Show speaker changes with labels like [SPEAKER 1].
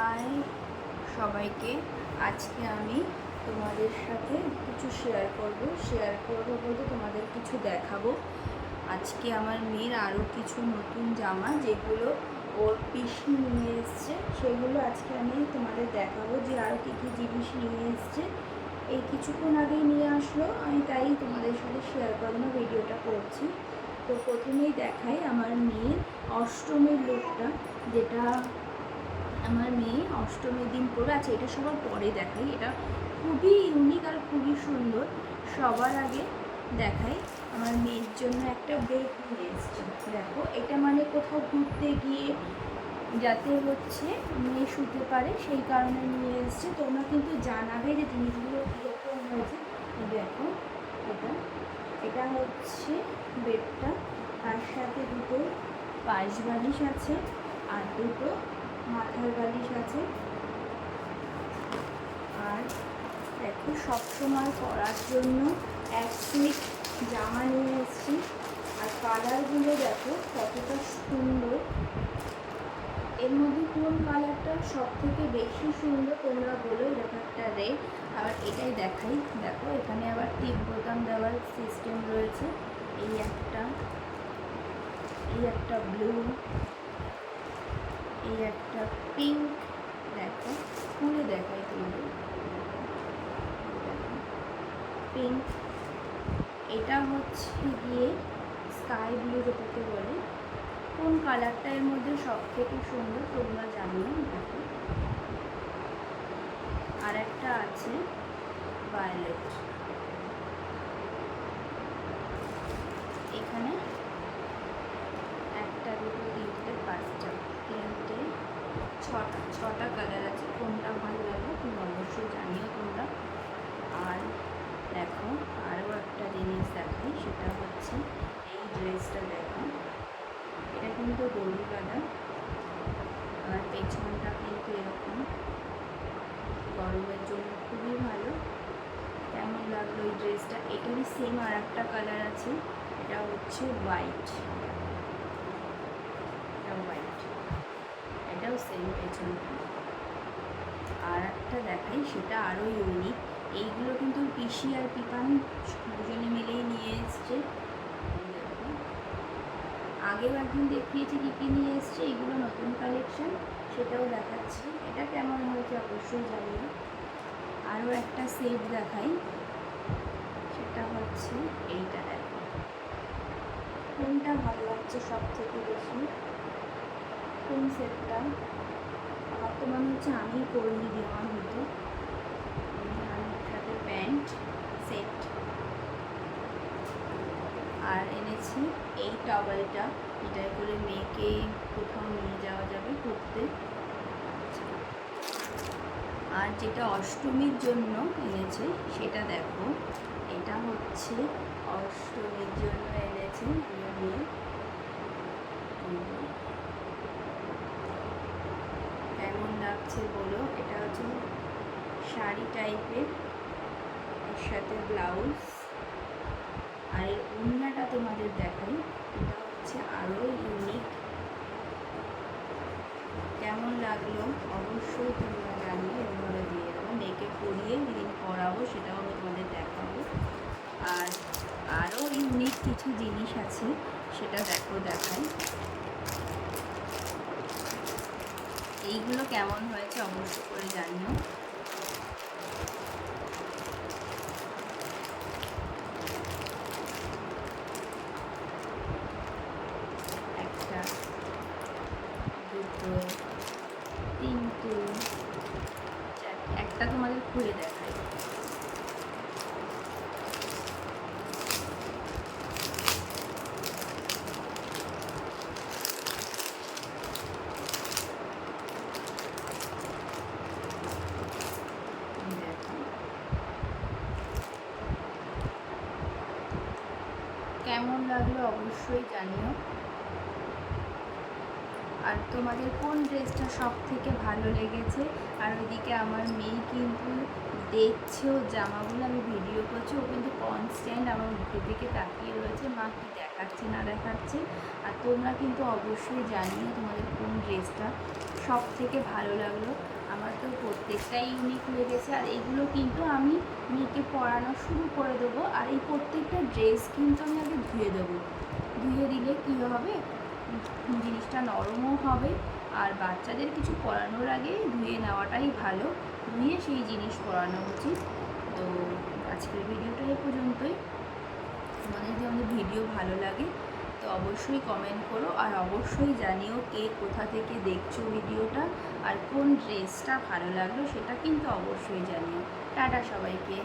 [SPEAKER 1] High সবাইকে। আজকে আমি তোমাদের সাথে কিছু শেয়ার করব বলতে তোমাদের কিছু দেখাবো। আজকে আমার মেয়ের আরও কিছু নতুন জামা যেগুলো ওর পিসি নিয়ে এসছে, সেগুলো আজকে আমি তোমাদের দেখাবো যে আরও কী কী জিনিস নিয়ে এসছে। এই কিছুক্ষণ আগেই নিয়ে আসলো, আমি তাই তোমাদের সাথে শেয়ার করানো ভিডিওটা করছি। তো প্রথমেই দেখাই আমার মেয়ের অষ্টমীর লুকটা, যেটা আমার মেয়ে অষ্টমীর দিন পরে আছে। এটা সবার পরে দেখাই, এটা খুবই ইউনিক আর খুবই সুন্দর। সবার আগে দেখাই আমার মেয়ের জন্য একটা বেড নিয়ে এসছে। দেখো, এটা মানে কোথাও ঘুরতে গিয়ে যাতে মেয়ে শুতে পারে সেই কারণে নিয়ে এসছে। তোমরা কিন্তু জানাবে যে জিনিসগুলো কীরকম হয়েছে। দেখো, এটা হচ্ছে বেডটা, তার সাথে দুটো পাশ বালিশ আছে আর দুটো মাথার বালিশ আছে। আর দেখো, সবসময় পরার জন্য এক সেট জামা নিয়ে এসেছি। আর কালারগুলো দেখো কতটা সুন্দর। এর মধ্যে কোন কালারটা সব থেকে বেশি সুন্দর তোমরা বলো। এরকম একটা রেড, আবার এটাই দেখাই। দেখো, এখানে আবার টিপ বোতাম দেওয়ার সিস্টেম রয়েছে। এই একটা ব্লু, এই একটা পিঙ্ক। দেখো, খুলে দেখাই কিন্তু পিঙ্ক। এটা হচ্ছে গিয়ে স্কাই ব্লু, যেটাকে বলে। কোন কালারটা এর মধ্যে সব থেকে সুন্দর তোমরা জানিও। দেখো, আর একটা আছে ভায়োলেট। এখানে একটা, দুটো, তিনটে, পাঁচটা, তিনটে, ছটা কালার আছে। কোনটা ভালো লাগে তুমি অবশ্যই জানিও তোমরা। আর দেখো, আরও একটা জিনিস দেখাই, সেটা হচ্ছে এই ড্রেসটা। দেখো, এটা কিন্তু দড়ি বাঁধা, আর পেছনটা কিন্তু এরকম। গরমের জন্য খুবই ভালো। কেমন লাগলো এই ড্রেসটা? এটারই সেম আর একটা কালার আছে, এটা হচ্ছে হোয়াইট। এটাও সেম পেছনটা। আর একটা দেখাই, সেটা আরও ইউনিক। এইগুলো কিন্তু পিসি আর পিপান দুজনে মিলেই নিয়ে এসছে। আগেও একদিন দেখিয়েছি কী কী নিয়ে এসছে, এইগুলো নতুন কালেকশন, সেটাও দেখাচ্ছি। এটা কেমন হয়েছে অবশ্যই জানিও। আরও একটা সেট দেখাই, সেটা হচ্ছে এইটা। দেখো, কোনটা ভালো লাগছে সব থেকে বেশি? কোন সেটটা? আমার তো মনে হচ্ছে আমি পরিয়ে দেওয়া হতো। সাথে প্যান্ট সেট। আর এনেছি এই টাওয়েলটা, এটাই করে মেয়েকে কোথাও নিয়ে যাওয়া যাবে ঘুরতে। আর যেটা অষ্টমীর জন্য এনেছে সেটা দেখো, এটা হচ্ছে অষ্টমীর জন্য এনেছে মেয়ে। কেমন লাগছে বলো? এটা হচ্ছে শাড়ি টাইপের, এর সাথে ব্লাউজ। আর এর ওড়নাটা তোমাদের দেখাই, এটা হচ্ছে আরও ইউনিক। কেমন লাগলো অবশ্যই তোমরা জানিয়ে। এভাবে দিয়ে দেবো, মেয়েকে পরিয়ে যেদিন পরাবো সেটাও আমি তোমাদের দেখাবো। আর আরও ইউনিক কিছু জিনিস আছে, সেটা দেখাই। এইগুলো কেমন হয়েছে অবশ্যই করে জানিও। একটা, দুটো, তিনটে, চারটে। একটা তোমাদের খুলে দেখাই। কেমন লাগলো অবশ্যই জানিও। আর তোমাদের কোন ড্রেসটা সব থেকে ভালো লেগেছে? আর ওইদিকে আমার মেয়ে কিন্তু দেখছেও জামাগুলো, আমি ভিডিও করছি, ও কিন্তু কনস্ট্যান্ট আমার মুখের দিকে তাকিয়ে রয়েছে, মা কি দেখাচ্ছে না দেখাচ্ছে। আর তোমরা কিন্তু অবশ্যই জানিও তোমাদের কোন ড্রেসটা সব থেকে ভালো লাগলো। আমার তো প্রত্যেকটাই ইউনিক লেগেছে। আর এগুলো কিন্তু আমি মেয়েকে পরানো শুরু করে দেবো। আর এই প্রত্যেকটা ড্রেস কিন্তু আমি আগে ধুয়ে দেবো। ধুয়ে দিলে কী হবে, জিনিসটা নরমও হবে। আর বাচ্চাদের কিছু পরানোর আগে ধুয়ে নেওয়াটাই ভালো, ধুয়ে সেই জিনিস পরানো উচিত। তো আজকের ভিডিওটা এই পর্যন্তই। তোমাদের যদি আমাদের ভিডিও ভালো লাগে তো অবশ্যই কমেন্ট করো, আর অবশ্যই জানিও কে কোথা থেকে দেখছো ভিডিওটা, আর কোন ড্রেসটা ভালো লাগলো সেটা কিন্তু অবশ্যই জানিও। টাটা সবাইকে।